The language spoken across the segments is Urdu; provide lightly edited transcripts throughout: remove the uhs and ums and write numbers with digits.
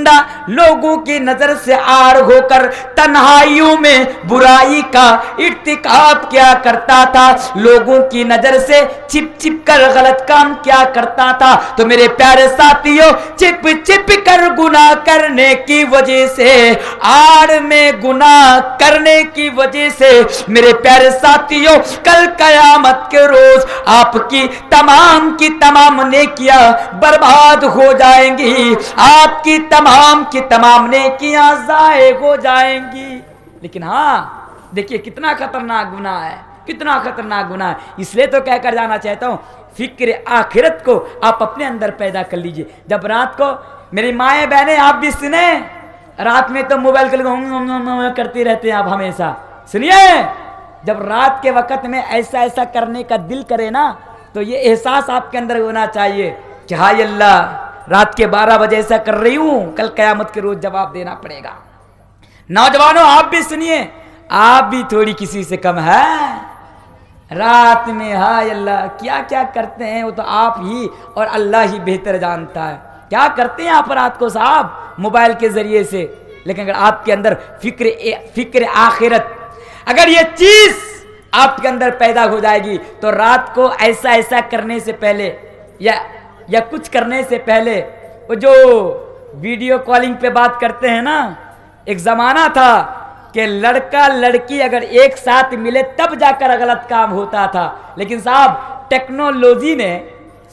بندہ لوگوں کی نظر سے آڑ ہو کر تنہائیوں میں برائی کا ارتکاب کیا کرتا تھا, لوگوں کی نظر سے چھپ چھپ کر غلط کام کیا کرتا تھا. تو میرے پیارے ساتھیوں, چھپ چھپ کر گناہ کرنے کی وجہ سے, آڑ میں گناہ کرنے کی وجہ سے میرے پیارے ساتھیوں, کل قیامت کے روز آپ کی تمام نیکیاں برباد ہو جائیں گی, آپ کی تمام نیکیاں ضائع ہو جائیں گی. لیکن ہاں دیکھیے کتنا خطرناک گناہ ہے, کتنا خطرناک گناہ ہے. اس لیے تو کہہ کر جانا چاہتا ہوں, فکر آخرت کو آپ اپنے اندر پیدا کر لیجئے. جب رات کو میری مائیں بہنیں آپ بھی سنیں, رات میں تو موبائل کرتے رہتے ہیں آپ ہمیشہ, سنیے جب رات کے وقت میں ایسا کرنے کا دل کرے نا, تو یہ احساس آپ کے اندر ہونا چاہیے کہ ہائے اللہ رات کے 12 بجے ایسا کر رہی ہوں, کل قیامت کے روز جواب دینا پڑے گا. نوجوانوں آپ بھی سنیے, آپ بھی تھوڑی کسی سے کم ہے. رات میں ہائے اللہ کیا کیا کرتے ہیں وہ تو آپ ہی اور اللہ ہی بہتر جانتا ہے. کیا کرتے ہیں آپ رات کو صاحب موبائل کے ذریعے سے. لیکن اگر آپ کے اندر فکر آخرت, اگر یہ چیز آپ کے اندر پیدا ہو جائے گی, تو رات کو ایسا کرنے سے پہلے یا کچھ کرنے سے پہلے, وہ جو ویڈیو کالنگ پہ بات کرتے ہیں نا, ایک زمانہ تھا کہ لڑکا لڑکی اگر ایک ساتھ ملے تب جا کر غلط کام ہوتا تھا. لیکن صاحب ٹیکنالوجی نے,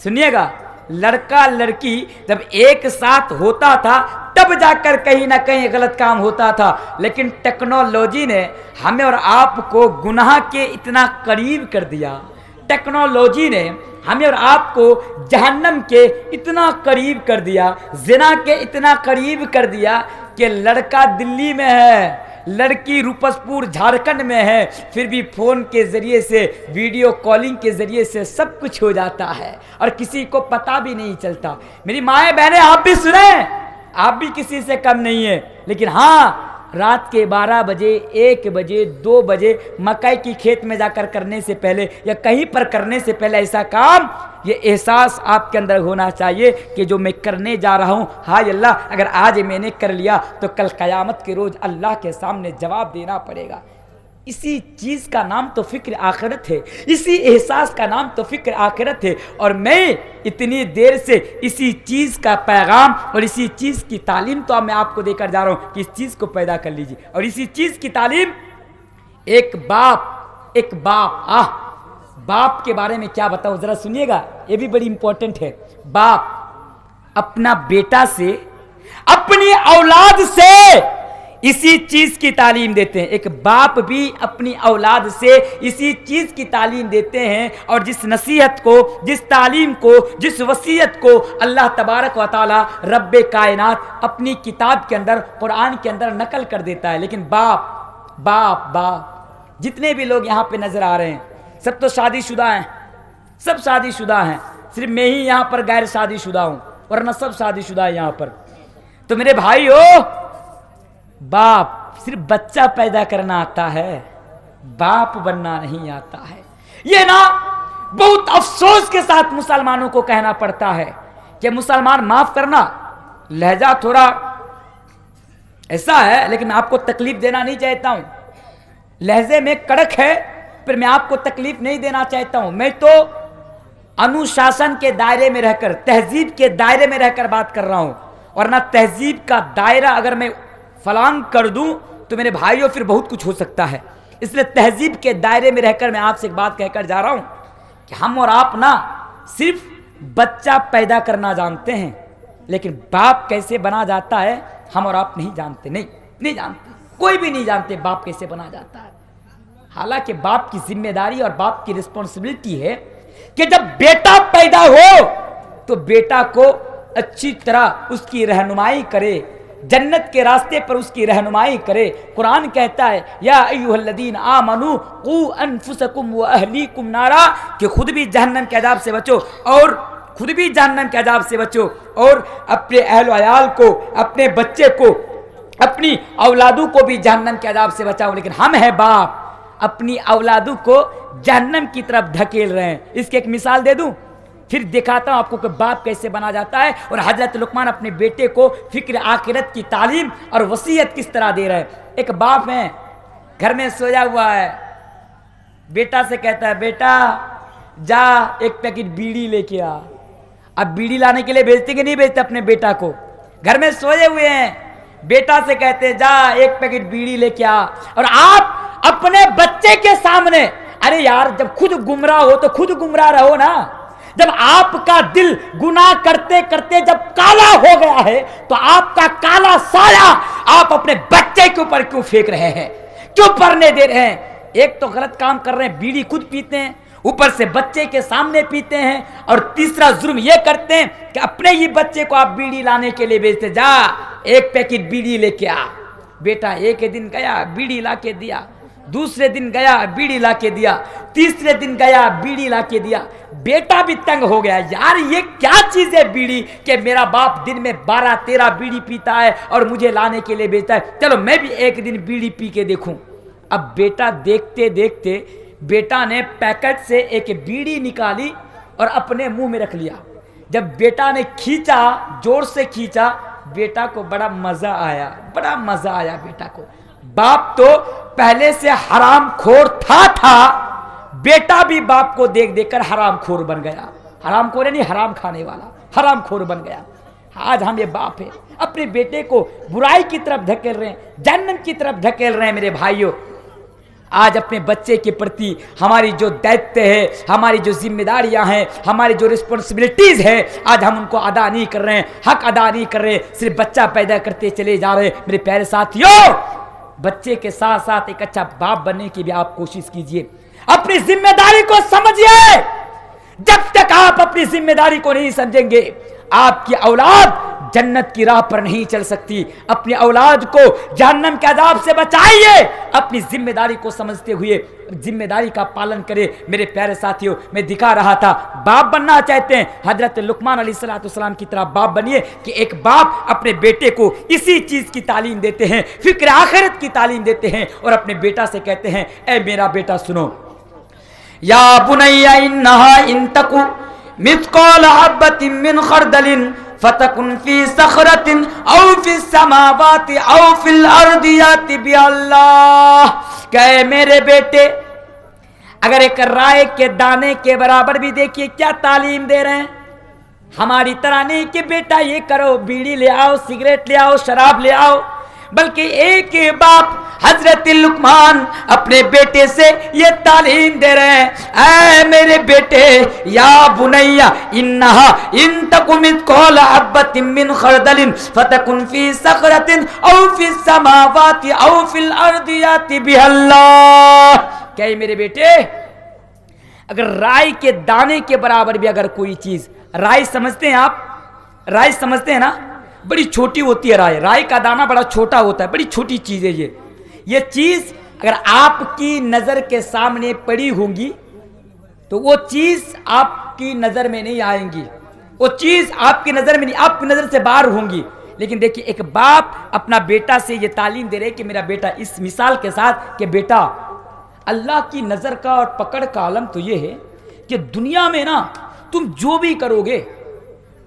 سنیے گا, لڑکا لڑکی جب ایک ساتھ ہوتا تھا تب جا کر کہیں نہ کہیں غلط کام ہوتا تھا. لیکن ٹیکنالوجی نے ہمیں اور آپ کو گناہ کے اتنا قریب کر دیا, ٹیکنالوجی نے ہمیں اور آپ کو جہنم کے اتنا قریب کر دیا, زنا کے اتنا قریب کر دیا کہ لڑکا دلی میں ہے, لڑکی روپس پور جھارکھنڈ میں ہے, پھر بھی فون کے ذریعے سے, ویڈیو کالنگ کے ذریعے سے سب کچھ ہو جاتا ہے اور کسی کو پتہ بھی نہیں چلتا. میری مائیں بہنیں آپ بھی سنیں, آپ بھی کسی سے کم نہیں ہیں. لیکن ہاں رات کے 12 بجے 1 بجے 2 بجے مکئی کی کھیت میں جا کر کرنے سے پہلے یا کہیں پر کرنے سے پہلے ایسا کام, یہ احساس آپ کے اندر ہونا چاہیے کہ جو میں کرنے جا رہا ہوں, ہائے اللہ اگر آج میں نے کر لیا تو کل قیامت کے روز اللہ کے سامنے جواب دینا پڑے گا. اسی چیز کا نام تو فکر آخرت ہے, اسی احساس کا نام تو فکر آخرت ہے. اور میں اتنی دیر سے اسی چیز کا پیغام اور اسی چیز کی تعلیم تو میں آپ کو دے کر جا رہا ہوں کہ اس چیز کو پیدا کر لیجیے. اور اسی چیز کی تعلیم ایک باپ کے بارے میں کیا بتاؤں, ذرا سنیے گا, یہ بھی بڑی امپورٹنٹ ہے. باپ اپنا بیٹا سے, اپنی اولاد سے اسی چیز کی تعلیم دیتے ہیں. ایک باپ بھی اپنی اولاد سے اسی چیز کی تعلیم دیتے ہیں. اور جس نصیحت کو, جس تعلیم کو, جس وصیت کو اللہ تبارک و تعالی رب کائنات اپنی کتاب کے اندر, قرآن کے اندر نقل کر دیتا ہے. لیکن باپ جتنے بھی لوگ یہاں پہ نظر آ رہے ہیں سب تو شادی شدہ ہیں, سب شادی شدہ ہیں, صرف میں ہی یہاں پر غیر شادی شدہ ہوں, ورنہ سب شادی شدہ ہے یہاں پر. تو میرے بھائیو, باپ صرف بچہ پیدا کرنا آتا ہے, باپ بننا نہیں آتا ہے. یہ نا بہت افسوس کے ساتھ مسلمانوں کو کہنا پڑتا ہے کہ مسلمان, معاف کرنا لہجہ تھوڑا ایسا ہے لیکن آپ کو تکلیف دینا نہیں چاہتا ہوں, لہجے میں کڑک ہے پھر میں آپ کو تکلیف نہیں دینا چاہتا ہوں. میں تو انوشاسن کے دائرے میں رہ کر, تہذیب کے دائرے میں رہ کر بات کر رہا ہوں, ورنہ تہذیب کا دائرہ اگر میں فلانگ کر دوں تو میرے بھائیوں پھر بہت کچھ ہو سکتا ہے. اس لیے تہذیب کے دائرے میں رہ کر میں آپ سے ایک بات کہہ کر جا رہا ہوں کہ ہم اور آپ نا صرف بچہ پیدا کرنا جانتے ہیں, لیکن باپ کیسے بنا جاتا ہے ہم اور آپ نہیں جانتے. نہیں جانتے, کوئی بھی نہیں جانتے باپ کیسے بنا جاتا ہے. حالانکہ باپ کی ذمہ داری اور باپ کی رسپانسبلٹی ہے کہ جب بیٹا پیدا ہو تو بیٹا کو اچھی طرح اس کی رہنمائی کرے, جنت کے راستے پر اس کی رہنمائی کرے. قرآن کہتا ہے یا ایھا الذین آمنوا قوا انفسکم واہلیکم نارا, کہ خود بھی جہنم کے عذاب سے بچو اور اپنے اہل و عیال کو, اپنے بچے کو, اپنی اولادوں کو بھی جہنم کے عذاب سے بچاؤ. لیکن ہم ہیں باپ, اپنی اولادوں کو جہنم کی طرف دھکیل رہے ہیں. اس کی ایک مثال دے دوں, پھر دکھاتا ہوں آپ کو کہ باپ کیسے بنا جاتا ہے. اور حضرت لقمان اپنے بیٹے کو فکر آخرت کی تعلیم اور وصیت کس طرح دے رہے ہیں. ایک باپ ہے گھر میں سویا ہوا ہے, بیٹا سے کہتا ہے بیٹا جا ایک پیکٹ بیڑی لے کے آ. اب بیڑی لانے کے لیے بھیجتے کہ نہیں بھیجتے اپنے بیٹا کو؟ گھر میں سوئے ہوئے ہیں, بیٹا سے کہتے جا ایک پیکٹ بیڑی لے کے آ. اور آپ اپنے بچے کے سامنے, ارے یار جب خود گمراہ ہو تو خود گمراہ رہو نا. جب آپ کا دل گناہ کرتے کرتے جب کالا ہو گیا ہے تو آپ کا کالا سایہ آپ اپنے بچے کے اوپر کیوں پھینک رہے ہیں, کیوں پڑھنے دے رہے ہیں؟ ایک تو غلط کام کر رہے ہیں, بیڑی خود پیتے ہیں, اوپر سے بچے کے سامنے پیتے ہیں, اور تیسرا جرم یہ کرتے ہیں کہ اپنے ہی بچے کو آپ بیڑی لانے کے لیے بھیجتے, جا ایک پیکٹ بیڑی لے کے آ. بیٹا ایک دن گیا بیڑی لا کے دیا, دوسرے دن گیا بیڑی لا کے دیا, تیسرے دن گیا بیڑی لا کے دیا. بیٹا بھی تنگ ہو گیا, یار یہ کیا چیز ہے بیڑی کہ میرا باپ دن میں 12-13 بیڑی پیتا ہے اور مجھے لانے کے لیے بھیجتا ہے, چلو میں بھی ایک دن بیڑی پی کے دیکھوں. اب بیٹا دیکھتے دیکھتے بیٹا نے پیکٹ سے ایک بیڑی نکالی اور اپنے منہ میں رکھ لیا. جب بیٹا نے کھینچا, زور سے کھینچا, بیٹا کو بڑا مزہ آیا, بڑا مزہ آیا بیٹا کو. باپ تو پہلے سے حرام خور تھا, بیٹا بھی باپ کو دیکھ دیکھ کر حرام خور بن گیا. حرام خور نہیں, حرام کھانے والا حرام خور بن گیا. آج ہم یہ باپ ہے اپنے بیٹے کو برائی کی طرف دھکیل رہے ہیں, جہنم کی طرف دھکیل رہے ہیں. میرے بھائیوں, آج اپنے بچے کے پرتی ہماری جو دائتو ہے, ہماری جو ذمہ داریاں ہیں, ہماری جو رسپانسبلٹیز ہے, آج ہم ان کو ادا نہیں کر رہے ہیں, حق ادا نہیں کر رہے, صرف بچہ پیدا کرتے چلے جا رہے. میرے پیارے ساتھیوں, بچے کے ساتھ ساتھ ایک اچھا باپ بننے کی بھی آپ کوشش کیجئے. اپنی ذمہ داری کو سمجھیے. جب تک آپ اپنی ذمہ داری کو نہیں سمجھیں گے, آپ کی اولاد جنت کی راہ پر نہیں چل سکتی. اپنی اولاد کو جہنم کے عذاب سے بچائیے, اپنی ذمہ داری کو سمجھتے ہوئے ذمہ داری کا پالن کرے. میرے پیارے ساتھیوں, میں دکھا رہا تھا باپ بننا چاہتے ہیں, حضرت لقمان علیہ السلام کی طرح باپ بنیے کہ ایک باپ اپنے بیٹے کو اسی چیز کی تعلیم دیتے ہیں, فکر آخرت کی تعلیم دیتے ہیں, اور اپنے بیٹا سے کہتے ہیں اے میرا بیٹا سنو, یا بنی انہا ان تکو مثقال حبۃ من خردل فتکن فی صخرۃ او فی السماوات او فی الارض یأتی بہا اللہ. کہ میرے بیٹے, اگر ایک رائے کے دانے کے برابر بھی دیکھیے کیا تعلیم دے رہے ہیں. ہماری طرح نہیں کہ بیٹا یہ کرو, بیڑی لے آؤ, سگریٹ لے آؤ, شراب لے آؤ, بلکہ ایک باپ حضرت لقمان اپنے بیٹے سے یہ تعلیم دے رہے ہیں, اے میرے بیٹے, یا بنیا انہا ان تک مثقال حبۃ من خردل فتکن فی صخرۃ او فی السماوات او فی الارض یأتی بہا اللہ. کہ میرے بیٹے, اگر رائی کے دانے کے برابر بھی اگر کوئی چیز, رائی سمجھتے ہیں آپ, رائی سمجھتے ہیں نا, بڑی چھوٹی ہوتی ہے رائے, رائی کا دانہ بڑا چھوٹا ہوتا ہے, بڑی چھوٹی چیز ہے یہ چیز اگر آپ کی نظر کے سامنے پڑی ہوں گی تو وہ چیز آپ کی نظر میں نہیں آئیں گی, وہ چیز آپ کی نظر میں نہیں, آپ کی نظر سے باہر ہوں گی. لیکن دیکھیے ایک باپ اپنا بیٹا سے یہ تعلیم دے رہے کہ میرا بیٹا, اس مثال کے ساتھ کہ بیٹا اللہ کی نظر کا اور پکڑ کا عالم تو یہ ہے کہ دنیا میں نا تم جو بھی کرو گے,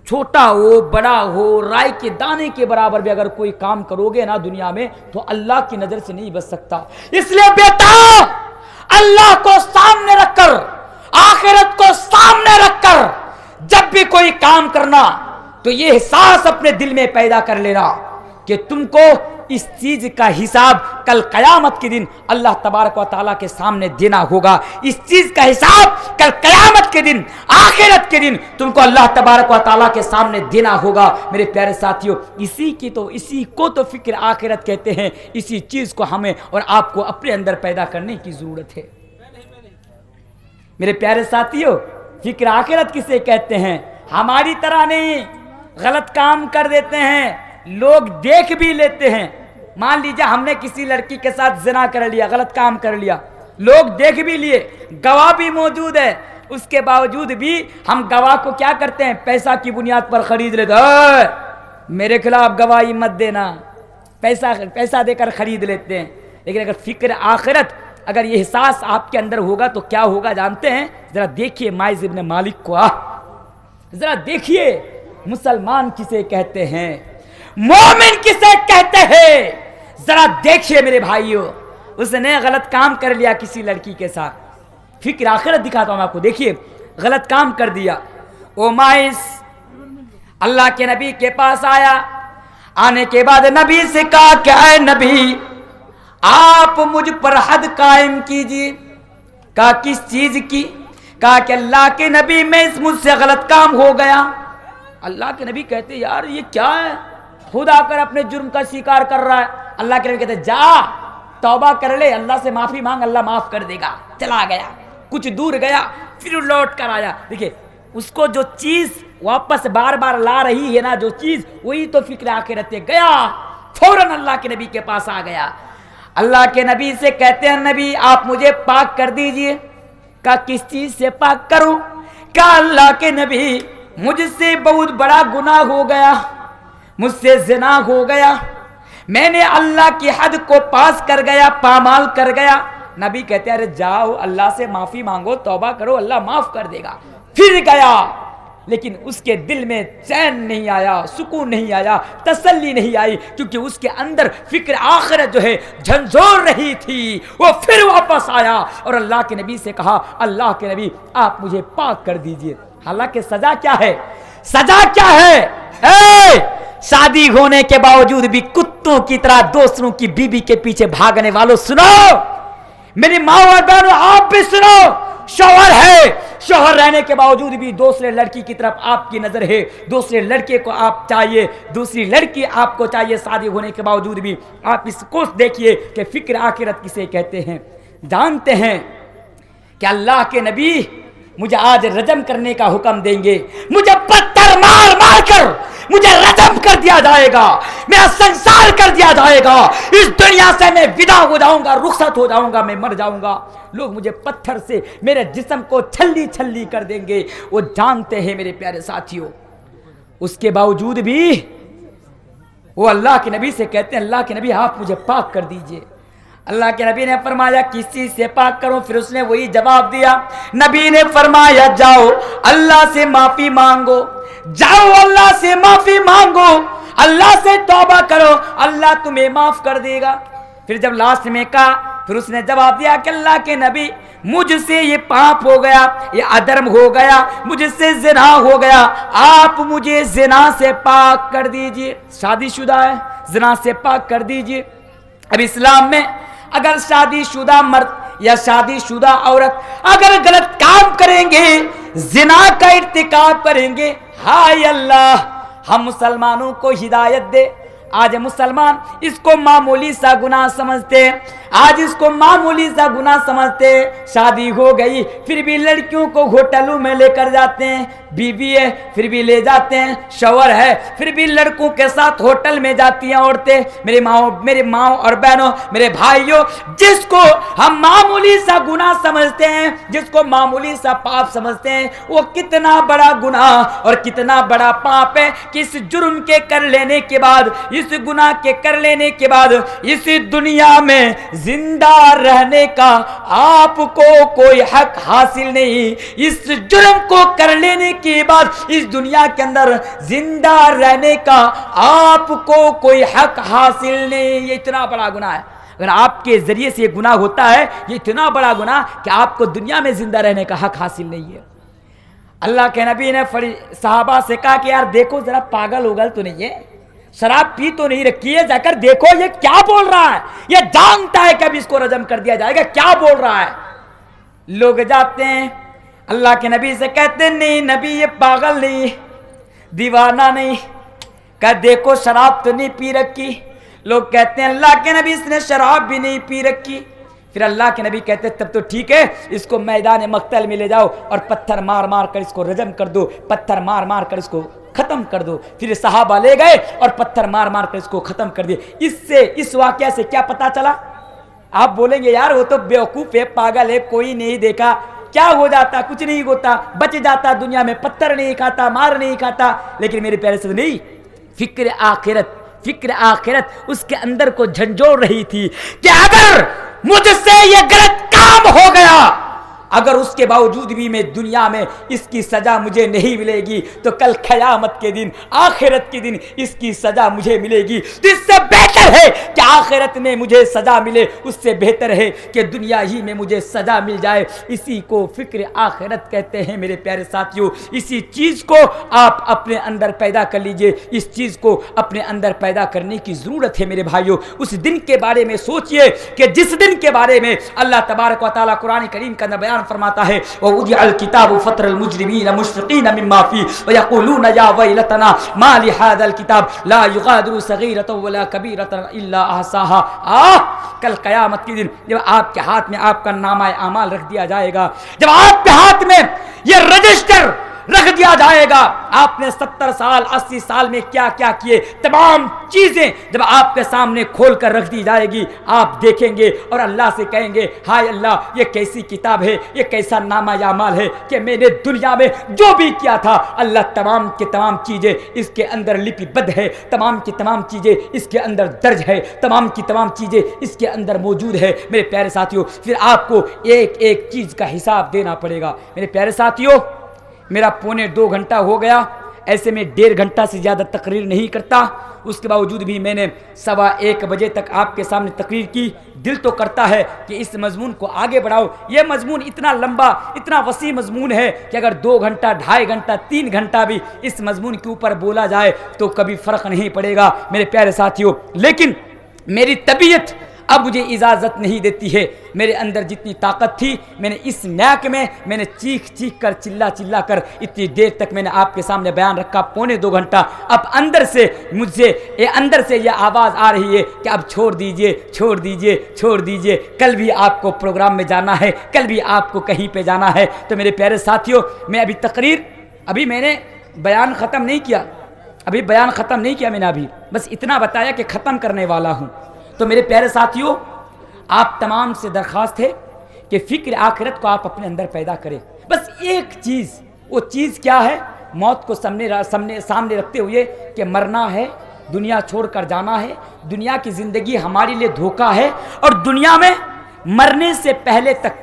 چھوٹا ہو بڑا ہو, رائے کے دانے کے برابر بھی اگر کوئی کام کرو گے نا دنیا میں, تو اللہ کی نظر سے نہیں بچ سکتا. اس لیے بیٹا اللہ کو سامنے رکھ کر, آخرت کو سامنے رکھ کر جب بھی کوئی کام کرنا تو یہ احساس اپنے دل میں پیدا کر لینا کہ تم کو اس چیز کا حساب کل قیامت کے دن اللہ تبارک و تعالیٰ کے سامنے دینا ہوگا. اس چیز کا حساب کل قیامت کے دن, آخرت کے دن تم کو اللہ تبارک و تعالیٰ کے سامنے دینا ہوگا. میرے پیارے ساتھیوں, اسی کو تو فکر آخرت کہتے ہیں. اسی چیز کو ہمیں اور آپ کو اپنے اندر پیدا کرنے کی ضرورت ہے. میرے پیارے ساتھیوں, فکر آخرت کسے کہتے ہیں؟ ہماری طرح نہیں, غلط کام کر دیتے ہیں, لوگ دیکھ بھی لیتے ہیں. مان لیجیے ہم نے کسی لڑکی کے ساتھ زنا کر لیا, غلط کام کر لیا, لوگ دیکھ بھی لیے, گواہ بھی موجود ہے, اس کے باوجود بھی ہم گواہ کو کیا کرتے ہیں؟ پیسہ کی بنیاد پر خرید لیتے ہیں. میرے خلاف گواہی مت دینا, پیسہ دے کر خرید لیتے ہیں. لیکن اگر فکر آخرت, اگر یہ احساس آپ کے اندر ہوگا تو کیا ہوگا جانتے ہیں؟ ذرا دیکھیے مائز ابن مالک کو. ذرا دیکھیے مسلمان کسے کہتے ہیں, مومن کسے کہتے ہیں. ذرا دیکھیے میرے بھائیوں, اس نے غلط کام کر لیا کسی لڑکی کے ساتھ, فکر آخرت دکھاتا ہوں آپ کو, دیکھیے غلط کام کر دیا. او مائس اللہ کے نبی کے پاس آیا, آنے کے بعد نبی سے کہا کہ اے نبی آپ مجھ پر حد قائم کیجیے. کہا کس چیز کی؟ کہا کہ اللہ کے نبی میں مجھ سے غلط کام ہو گیا. اللہ کے نبی کہتے یار یہ کیا ہے, خود آ کر اپنے جرم کا شکار کر رہا ہے. اللہ کے نبی کہتے جا توبہ کر لے, اللہ سے معافی مانگ, اللہ معاف کر دے گا. چلا گیا, کچھ دور گیا, پھر لوٹ کر آیا. دیکھیے اس کو جو چیز واپس بار بار لا رہی ہے نا, جو چیز, وہی تو فکر آخرت ہے. گیا فوراً اللہ کے نبی کے پاس آ گیا. اللہ کے نبی سے کہتے ہیں نبی آپ مجھے پاک کر دیجئے. کہا کس چیز سے پاک کروں؟ کہا اللہ کے نبی مجھ سے بہت بڑا گناہ ہو گیا, مجھ سے زنا ہو گیا, میں نے اللہ کی حد کو پاس کر گیا, پامال کر گیا. نبی کہتے ہیں ارے جاؤ اللہ سے معافی مانگو, توبہ کرو, اللہ معاف کر دے گا. پھر گیا, لیکن اس کے دل میں چین نہیں آیا, سکون نہیں آیا, تسلی نہیں آئی, کیونکہ اس کے اندر فکر آخرت جو ہے جھنجھوڑ رہی تھی. وہ پھر واپس آیا اور اللہ کے نبی سے کہا اللہ کے نبی آپ مجھے پاک کر دیجئے. حالانکہ سزا کیا ہے, سزا کیا ہے؟ شادی ہونے کے باوجود بھی کتوں کی طرح دوسروں کی بیوی کے پیچھے بھاگنے والوں سنو, میری ماں اور بہنوں آپ بھی سنو. شوہر ہے, شوہر رہنے کے باوجود بھی دوسرے لڑکی کی طرف آپ کی نظر ہے, دوسرے لڑکے کو آپ چاہیے, دوسری لڑکی آپ کو چاہیے. شادی ہونے کے باوجود بھی آپ اس کو دیکھیے کہ فکر آخرت کسے کہتے ہیں. جانتے ہیں کہ اللہ کے نبی مجھے آج رجم کرنے کا حکم دیں گے, مجھے پتھر مار مار کر مجھے رجم کر دیا جائے گا, میرا سنسار کر دیا جائے گا, اس دنیا سے میں ودا ہو جاؤں گا, رخصت ہو جاؤں گا, میں مر جاؤں گا. لوگ مجھے پتھر سے میرے جسم کو چھلی چھلی کر دیں گے. وہ جانتے ہیں میرے پیارے ساتھیوں, اس کے باوجود بھی وہ اللہ کے نبی سے کہتے ہیں اللہ کے نبی آپ مجھے پاک کر دیجئے. اللہ کے نبی نے فرمایا کس چیز سے پاک کروں؟ پھر اس نے وہی جواب دیا. نبی نے فرمایا جاؤ اللہ سے معافی مانگو, جاؤ اللہ سے معافی مانگو, اللہ سے توبہ کرو, اللہ تمہیں معاف کر دے گا. پھر جب لاسٹ میں کہا, پھر اس نے جواب دیا کہ اللہ کے نبی مجھ سے یہ پاپ ہو گیا, یہ ادرم ہو گیا, مجھ سے زنا ہو گیا, آپ مجھے زنا سے پاک کر دیجئے. شادی شدہ ہے, زنا سے پاک کر دیجئے. اب اسلام میں اگر شادی شدہ مرد یا شادی شدہ عورت اگر غلط کام کریں گے, زنا کا ارتکاب کریں گے, ہائے اللہ ہم مسلمانوں کو ہدایت دے. آج مسلمان اس کو معمولی سا گناہ سمجھتے, آج اس کو معمولی سا گناہ سمجھتے. شادی ہو گئی پھر بھی لڑکیوں کو ہوٹلوں میں لے کر جاتے ہیں, بیوی ہے پھر بھی لے جاتے ہیں, شوہر ہے پھر بھی لڑکوں کے ساتھ ہوٹل میں جاتی ہیں عورتیں. میرے ماں اور بہنوں, میرے بھائیوں, جس کو ہم معمولی سا گناہ سمجھتے ہیں, جس کو معمولی سا پاپ سمجھتے ہیں, وہ کتنا بڑا گناہ اور کتنا بڑا پاپ ہے کہ اس جرم کے کر لینے کے بعد, اس گناہ کے کر لینے کے بعد اس دنیا میں زندہ رہنے کا آپ کو کوئی حق حاصل نہیں. اس جرم کو کر لینے کے بعد اس دنیا کے اندر زندہ رہنے کا آپ کو کوئی حق حاصل نہیں. یہ اتنا بڑا گناہ ہے. اگر آپ کے ذریعے سے یہ گناہ ہوتا ہے, یہ اتنا بڑا گناہ کہ آپ کو دنیا میں زندہ رہنے کا حق حاصل نہیں ہے. اللہ کے نبی نے صحابہ سے کہا کہ یار دیکھو ذرا پاگل ہوگل تو نہیں ہے, شراب پی تو نہیں رکھی ہے, جا کر دیکھو یہ کیا بول رہا ہے, یہ جانتا ہے کہ اب اس کو رجم کر دیا جائے گا, کیا بول رہا ہے. لوگ جاتے ہیں اللہ کے نبی سے کہتے ہیں نہیں نبی یہ پاگل نہیں, دیوانہ نہیں, کہ دیکھو شراب تو نہیں پی رکھی. لوگ کہتے ہیں اللہ کے نبی اس نے شراب بھی نہیں پی رکھی. پھر اللہ کے نبی کہتے ہیں تب تو ٹھیک ہے, اس کو میدان مقتل میں لے جاؤ اور پتھر مار مار کر اس کو رجم کر دو, پتھر مار مار کر اس کو ختم کر دو. پھر صحابہ لے گئے اور پتھر مار مار کر اس کو ختم کر دیے. اس واقعہ سے کیا پتا چلا؟ آپ بولیں گے یار وہ تو بیوقوف ہے, پاگل ہے, کوئی نہیں دیکھا, کیا ہو جاتا, کچھ نہیں ہوتا, بچ جاتا دنیا میں, پتھر نہیں کھاتا, مار نہیں کھاتا. لیکن میرے پیارے سے نہیں, فکر آخرت اس کے اندر کو جھنجھوڑ رہی تھی کہ اگر مجھ سے یہ غلط کام ہو گیا, اگر اس کے باوجود بھی میں دنیا میں اس کی سزا مجھے نہیں ملے گی تو کل قیامت کے دن، آخرت کے دن اس کی سزا مجھے ملے گی۔ تو اس سے بہتر ہے کہ آخرت میں مجھے سزا ملے، اس سے بہتر ہے کہ دنیا ہی میں مجھے سزا مل جائے۔ اسی کو فکر آخرت کہتے ہیں میرے پیارے ساتھیوں۔ اسی چیز کو آپ اپنے اندر پیدا کر لیجئے، اس چیز کو اپنے اندر پیدا کرنے کی ضرورت ہے میرے بھائیوں۔ اس دن کے بارے میں سوچئے کہ جس دن کے بارے میں اللہ تبارک و تعالیٰ قرآن کریم کا بیان فرماتا ہے وَوُضِعَ الْكِتَابُ فَتَرَى الْمُجْرِمِينَ مُشْفِقِينَ مِمَّا فِيهِ وَيَقُولُونَ يَا وَيْلَتَنَا مَا لِهَذَا الْكِتَابِ لَا يُغَادِرُ صَغِيرَةً وَلَا كَبِيرَةً إِلَّا أَحْصَاهَا۔ کل قیامت کے دن جب آپ کے ہاتھ میں آپ کا نامہ اعمال رکھ دیا جائے گا، جب آپ کے ہاتھ میں یہ رجسٹر رکھ دیا جائے گا، آپ نے 70 سال 80 سال میں کیا کیا کیے، تمام چیزیں جب آپ کے سامنے کھول کر رکھ دی جائے گی، آپ دیکھیں گے اور اللہ سے کہیں گے ہائے اللہ یہ کیسی کتاب ہے، یہ کیسا نامہ اعمال ہے کہ میں نے دنیا میں جو بھی کیا تھا اللہ تمام کی تمام چیزیں اس کے اندر لپی بد ہے، تمام کی تمام چیزیں اس کے اندر درج ہے، تمام کی تمام چیزیں اس کے اندر موجود ہے۔ میرے پیارے ساتھیوں، پھر آپ کو ایک ایک چیز کا حساب دینا پڑے گا۔ میرے پیارے ساتھیوں، میرا 1.25 گھنٹہ ہو گیا، ایسے میں 1.5 گھنٹہ سے زیادہ تقریر نہیں کرتا، اس کے باوجود بھی میں نے 1:15 بجے تک آپ کے سامنے تقریر کی۔ دل تو کرتا ہے کہ اس مضمون کو آگے بڑھاؤ، یہ مضمون اتنا لمبا اتنا وسیع مضمون ہے کہ اگر 2 گھنٹہ 2.5 گھنٹہ 3 گھنٹہ بھی اس مضمون کے اوپر بولا جائے تو کبھی فرق نہیں پڑے گا میرے پیارے ساتھیوں۔ لیکن میری طبیعت اب مجھے اجازت نہیں دیتی ہے، میرے اندر جتنی طاقت تھی میں نے اس میک میں میں نے چیخ چیخ کر چلا کر اتنی دیر تک میں نے آپ کے سامنے بیان رکھا، 1.25 گھنٹہ۔ اب اندر سے مجھے یہ آواز آ رہی ہے کہ اب چھوڑ دیجئے، کل بھی آپ کو پروگرام میں جانا ہے، کل بھی آپ کو کہیں پہ جانا ہے۔ تو میرے پیارے ساتھیوں، میں میں نے بیان ختم نہیں کیا، میں نے ابھی بس اتنا بتایا کہ ختم کرنے والا ہوں۔ تو میرے پیارے ساتھیوں، آپ تمام سے درخواست ہے کہ فکر آخرت کو آپ اپنے اندر پیدا کریں۔ بس ایک چیز، وہ چیز کیا ہے؟ موت کو سامنے رکھتے ہوئے کہ مرنا ہے، دنیا چھوڑ کر جانا ہے، دنیا کی زندگی ہمارے لیے دھوکہ ہے، اور دنیا میں مرنے سے پہلے تک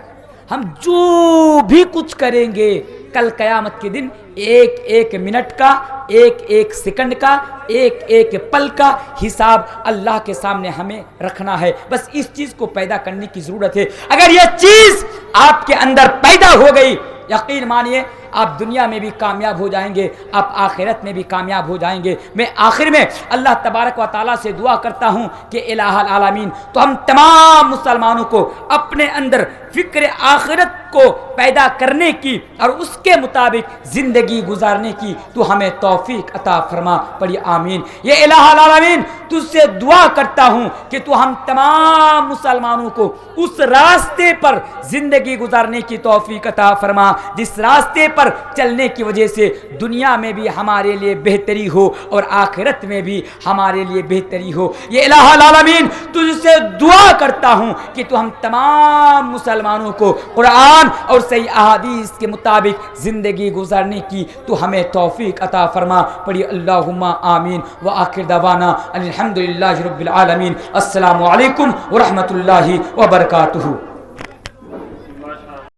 ہم جو بھی کچھ کریں گے کل قیامت کے دن ایک ایک منٹ کا، ایک ایک سیکنڈ کا، ایک ایک پل کا حساب اللہ کے سامنے ہمیں رکھنا ہے۔ بس اس چیز کو پیدا کرنے کی ضرورت ہے۔ اگر یہ چیز آپ کے اندر پیدا ہو گئی، یقین مانیے آپ دنیا میں بھی کامیاب ہو جائیں گے، آپ آخرت میں بھی کامیاب ہو جائیں گے۔ میں آخر میں اللہ تبارک و تعالیٰ سے دعا کرتا ہوں کہ الہ العالمین تو ہم تمام مسلمانوں کو اپنے اندر فکر آخرت کو پیدا کرنے کی اور اس کے مطابق زندگی گزارنے کی تو ہمیں توفیق عطا فرما، پڑھی آمین۔ یہ الہ العالمین تجھ سے دعا کرتا ہوں کہ تو ہم تمام مسلمانوں کو اس راستے پر زندگی گزارنے کی توفیق عطا فرما جس راستے پر چلنے کی وجہ سے دنیا میں بھی ہمارے لیے بہتری ہو اور آخرت میں بھی ہمارے لیے بہتری ہو۔ یہ الہ العالمین تجھ سے دعا کرتا ہوں کہ تو ہم تمام مسلمانوں کو قرآن اور صحیح احادیث کے مطابق زندگی گزارنے کی تو ہمیں توفیق عطا فرما، پڑھی اللہم آمین۔ وآخر دعوانا الحمدللہ رب العالمین۔ السلام علیکم ورحمۃ اللہ وبرکاتہ۔